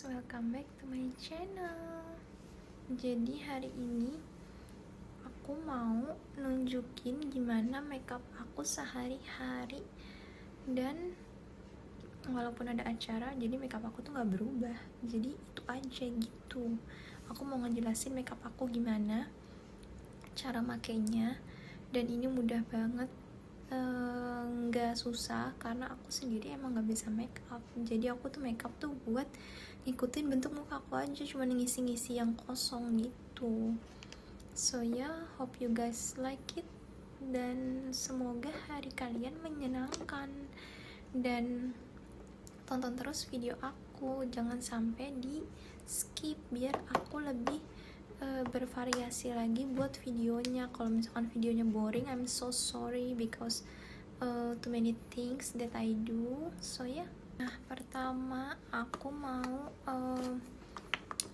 welcome back to my channel. Jadi hari ini aku mau nunjukin gimana makeup aku sehari-hari. Dan walaupun ada acara, jadi makeup aku tuh gak berubah. Jadi itu aja gitu. Aku mau ngejelasin makeup aku gimana, cara makainya. Dan ini mudah banget, nggak susah karena aku sendiri emang nggak bisa make up. Jadi aku tuh make up tuh buat ngikutin bentuk muka aku aja, cuma ngisi-ngisi yang kosong gitu. So yeah, hope you guys like it dan semoga hari kalian menyenangkan. Dan tonton terus video aku, jangan sampai di skip biar aku lebih bervariasi lagi buat videonya. Kalau misalkan videonya boring, I'm so sorry because too many things that I do. So yeah. Nah, pertama aku mau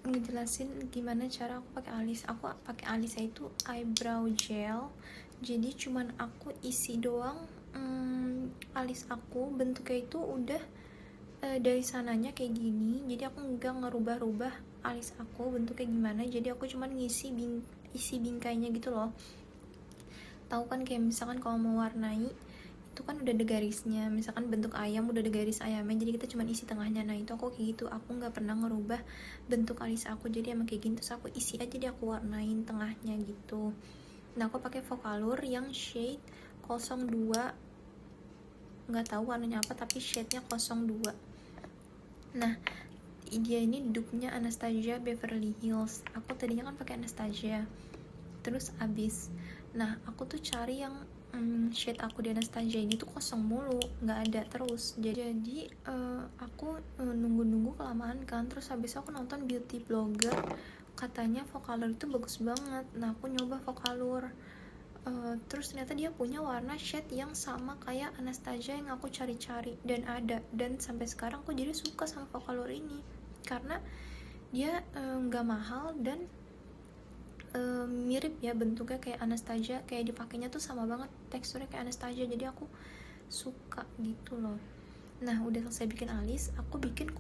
ngejelasin gimana cara aku pakai alis. Aku pakai alisnya itu eyebrow gel. Jadi cuman aku isi doang alis aku, bentuknya itu udah dari sananya kayak gini. Jadi aku nggak ngerubah-rubah alis aku bentuknya gimana. Jadi aku cuman isi bingkainya gitu loh. Tahu kan kayak misalkan kalau mau warnai itu kan udah ada garisnya, misalkan bentuk ayam udah ada garis ayamnya, jadi kita cuma isi tengahnya. Nah itu aku kayak gitu, aku nggak pernah ngerubah bentuk alis aku, jadi emang kayak gini. Terus aku isi aja, dia aku warnain tengahnya gitu. Nah aku pakai Focallure yang shade 02, nggak tahu warnanya apa tapi shade-nya 02. Nah dia ini dupe-nya Anastasia Beverly Hills. Aku tadinya kan pakai Anastasia, terus abis. Nah aku tuh cari yang shade aku di Anastasia ini tuh kosong mulu, nggak ada terus. Jadi aku nunggu kelamaan kan. Terus habis aku nonton beauty blogger, katanya Focallure itu bagus banget. Nah aku nyoba Focallure, terus ternyata dia punya warna shade yang sama kayak Anastasia yang aku cari-cari dan ada. Dan sampai sekarang aku jadi suka sama Focallure ini karena dia nggak mahal dan mirip ya bentuknya kayak Anastasia, kayak dipakainya tuh sama banget, teksturnya kayak Anastasia, jadi aku suka gitu loh. Nah udah selesai bikin alis, aku bikin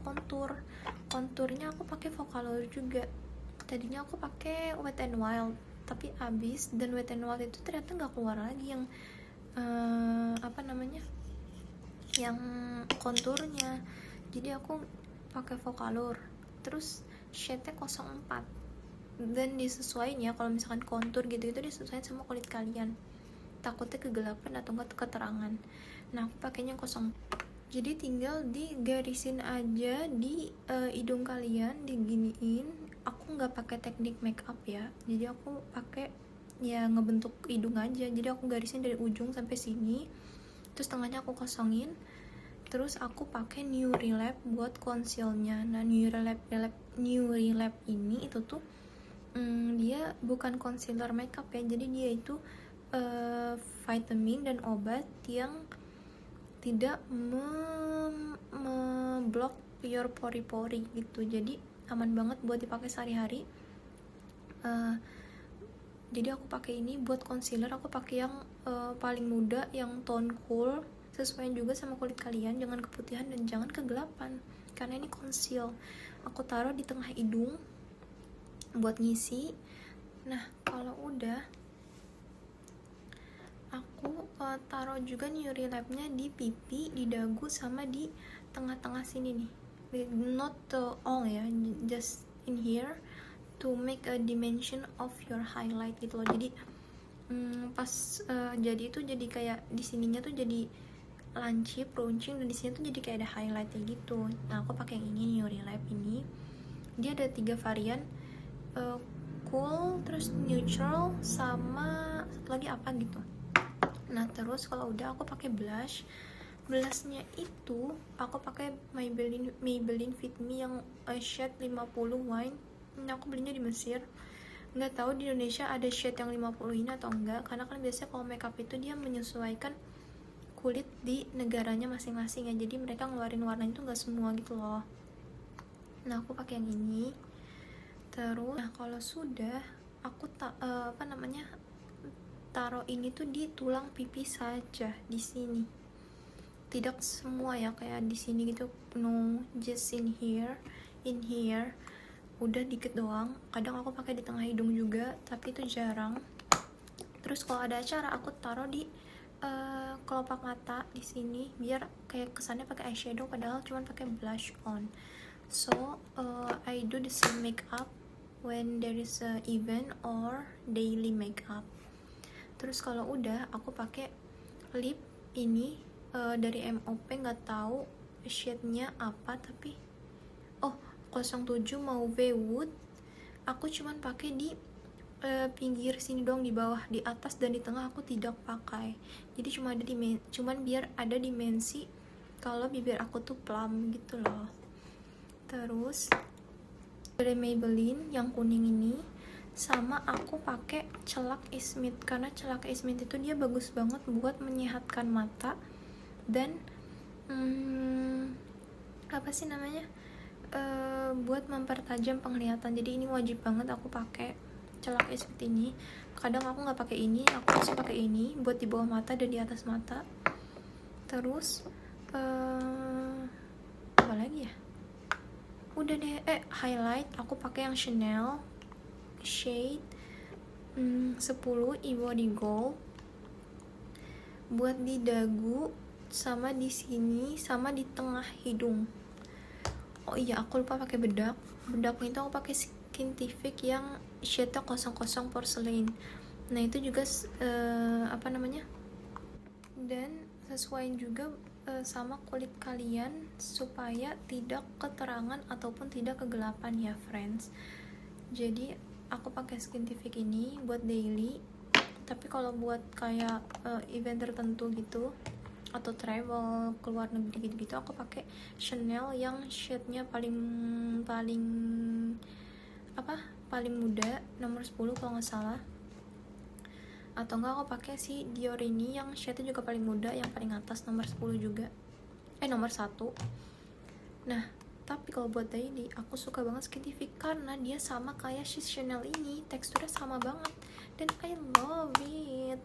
konturnya aku pakai Focallure juga. Tadinya aku pakai Wet n Wild tapi abis, dan Wet n Wild itu ternyata nggak keluar lagi yang yang konturnya. Jadi aku pakai Focallure, terus shade-nya 04. Dan disesuaiin ya, kalau misalkan kontur gitu itu disesuaiin sama kulit kalian, takutnya kegelapan atau enggak keterangan. Nah aku pakainya 0. Jadi tinggal digarisin aja di hidung kalian, diginiin. Aku nggak pakai teknik makeup ya, jadi aku pakai ya ngebentuk hidung aja. Jadi aku garisin dari ujung sampai sini, terus tengahnya aku kosongin. Terus aku pakai New Relap buat concealnya. Nah New Relap ini itu tuh dia bukan concealer makeup ya, jadi dia itu vitamin dan obat yang tidak memblok your pori-pori gitu. Jadi aman banget buat dipakai sehari-hari. Jadi aku pakai ini buat concealer. Aku pakai yang paling muda, yang tone cool, sesuai juga sama kulit kalian, jangan keputihan dan jangan kegelapan karena ini conceal. Aku taruh di tengah hidung buat ngisi. Nah kalau udah, aku taruh juga New Relapnya di pipi, di dagu, sama di tengah-tengah sini nih. Not all ya, just in here to make a dimension of your highlight gitu loh. Jadi pas jadi itu jadi kayak di sininya tuh jadi lancip, runcing, dan di sini tuh jadi kayak ada highlightnya gitu. Nah aku pakai yang ini, New Relap ini. Dia ada 3 varian, cool, terus neutral, sama satu lagi apa gitu. Nah terus kalau udah, aku pakai blushnya itu aku pakai Maybelline Fit Me yang shade 50 wine. Ini aku belinya di Mesir, nggak tahu di Indonesia ada shade yang 50 ini atau enggak, karena kan biasanya kalau makeup itu dia menyesuaikan kulit di negaranya masing-masing ya, jadi mereka ngeluarin warna itu nggak semua gitu loh. Nah aku pakai yang ini. Terus nah kalau sudah, aku taruh ini tuh di tulang pipi saja, di sini, tidak semua ya kayak di sini gitu, no, just in here. in here, udah dikit doang. Kadang aku pakai di tengah hidung juga, tapi itu jarang. Terus kalau ada acara aku taruh di kelopak mata di sini biar kayak kesannya pakai eyeshadow padahal cuma pakai blush on. So I do the same makeup when there is a event or daily makeup. Terus kalau udah aku pakai lip ini dari MOP, nggak tahu shade-nya apa, tapi 07 Mauve Wood. Aku cuman pakai di pinggir sini dong, di bawah, di atas dan di tengah aku tidak pakai. Jadi cuman biar ada dimensi kalau bibir aku tuh plump gitu loh. Terus dari Maybelline yang kuning ini, sama aku pakai Celak Ismit karena Celak Ismit itu dia bagus banget buat menyehatkan mata dan apa sih namanya, buat mempertajam penglihatan. Jadi ini wajib banget aku pakai Celak Ismit ini. Kadang aku nggak pakai ini, aku masih pakai ini buat di bawah mata dan di atas mata. Terus apa lagi ya, udah deh. Highlight aku pakai yang Chanel shade 10 Ivory Gold buat di dagu sama di sini sama di tengah hidung. Oh iya, aku lupa pakai bedak. Bedaknya itu aku pakai Skintific yang shade-nya 00 Porcelain. Nah itu juga apa namanya, dan sesuaiin juga sama kulit kalian supaya tidak keterangan ataupun tidak kegelapan ya friends. Jadi aku pakai Skintific ini buat daily, tapi kalau buat kayak event tertentu gitu atau travel keluar negeri gitu aku pakai Chanel yang shade-nya paling muda, nomor 10 kalau nggak salah. Atau enggak aku pakai si Dior ini yang shade-nya juga paling muda, yang paling atas, nomor 10 juga, nomor 1. Nah tapi kalau buat daily aku suka banget Skintific karena dia sama kayak si Chanel ini, teksturnya sama banget dan I love it.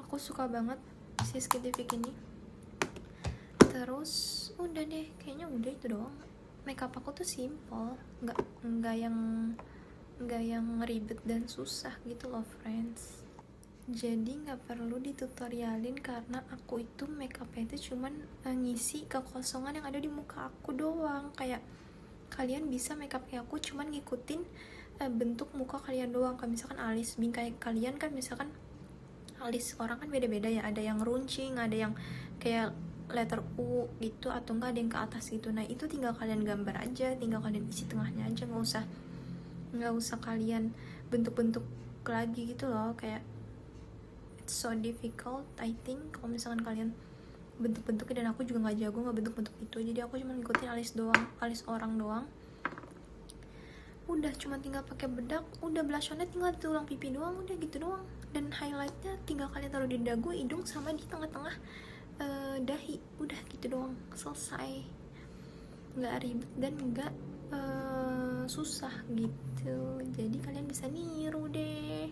Aku suka banget si Skintific ini. Terus udah deh, kayaknya udah itu doang. Makeup aku tuh simple, nggak yang ribet dan susah gitu loh friends. Jadi nggak perlu ditutorialin karena aku itu makeupnya itu cuman ngisi kekosongan yang ada di muka aku doang. Kayak kalian bisa makeup kayak aku cuman ngikutin bentuk muka kalian doang. Kayak misalkan alis bingkai kalian kan, misalkan alis orang kan beda-beda ya, ada yang runcing, ada yang kayak letter U gitu, atau enggak ada yang ke atas gitu. Nah itu tinggal kalian gambar aja, tinggal kalian isi tengahnya aja, nggak usah kalian bentuk-bentuk lagi gitu loh. Kayak it's so difficult I think kalau misalkan kalian bentuk-bentuknya, dan aku juga nggak jago nggak bentuk-bentuk itu. Jadi aku cuma ngikutin alis orang doang. Udah cuma tinggal pakai bedak, udah blush on-nya tinggal tulang pipi doang, udah gitu doang. Dan highlightnya tinggal kalian taruh di dagu, hidung, sama di tengah-tengah dahi. Udah gitu doang, selesai. Nggak ribet dan nggak susah gitu. Jadi kalian bisa niru deh.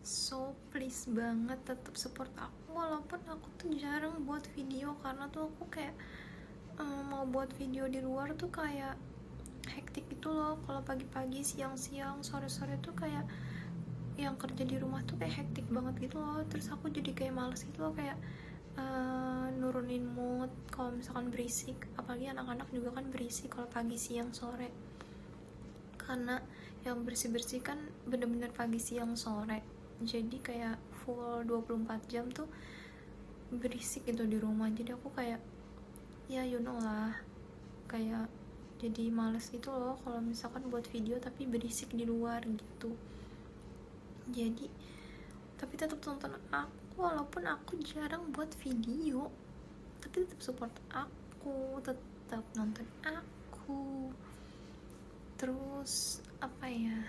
So please banget tetap support aku, walaupun aku tuh jarang buat video karena tuh aku kayak mau buat video di luar tuh kayak hektik gitu loh. Kalau pagi-pagi, siang-siang, sore-sore tuh kayak yang kerja di rumah tuh kayak hektik banget gitu loh. Terus aku jadi kayak males gitu loh, kayak nurunin mood kalau misalkan berisik. Apalagi anak-anak juga kan berisik kalau pagi, siang, sore. Karena yang bersih-bersih kan bener-bener pagi, siang, sore. Jadi kayak full 24 jam tuh berisik gitu di rumah. Jadi aku kayak ya you know lah, kayak jadi males gitu loh kalau misalkan buat video tapi berisik di luar gitu. Jadi tapi tetap tonton aku walaupun aku jarang buat video, tapi tetap support aku, tetap nonton aku. Terus apa ya,